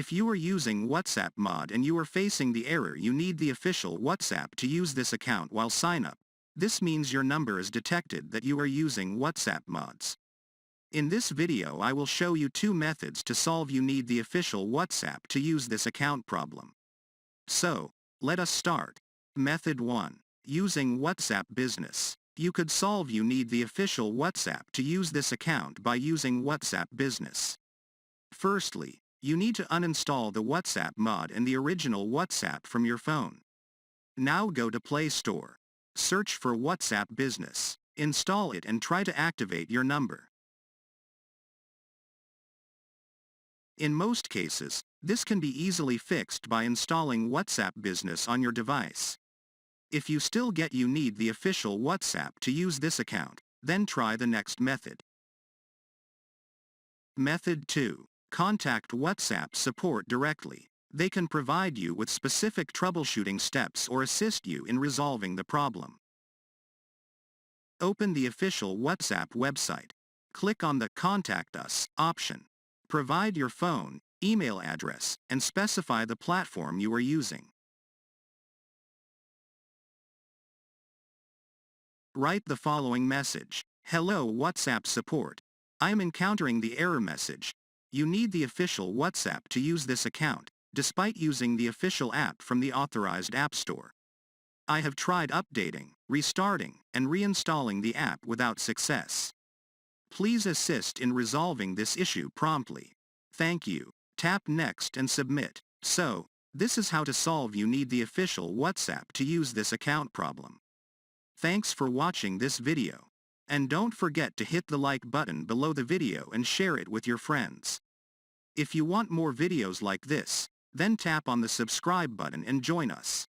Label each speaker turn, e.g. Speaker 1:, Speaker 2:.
Speaker 1: If you are using WhatsApp mod and you are facing the error you need the official WhatsApp to use this account while sign up, this means your number is detected that you are using WhatsApp mods. In this video I will show you two methods to solve you need the official WhatsApp to use this account problem. So, let us start. Method 1. Using WhatsApp Business. You could solve you need the official WhatsApp to use this account by using WhatsApp Business. Firstly, you need to uninstall the WhatsApp mod and the original WhatsApp from your phone. Now go to Play Store. Search for WhatsApp Business. Install it and try to activate your number. In most cases, this can be easily fixed by installing WhatsApp Business on your device. If you still get you need the official WhatsApp to use this account, then try the next method. Method 2. Contact WhatsApp support directly. They can provide you with specific troubleshooting steps or assist you in resolving the problem. Open the official WhatsApp website. Click on the Contact Us option. Provide your phone, email address, and specify the platform you are using. Write the following message. Hello WhatsApp support. I am encountering the error message. You need the official WhatsApp to use this account, despite using the official app from the authorized App Store. I have tried updating, restarting, and reinstalling the app without success. Please assist in resolving this issue promptly. Thank you. Tap Next and submit. So, this is how to solve you need the official WhatsApp to use this account problem. Thanks for watching this video. And don't forget to hit the like button below the video and share it with your friends. If you want more videos like this, then tap on the subscribe button and join us.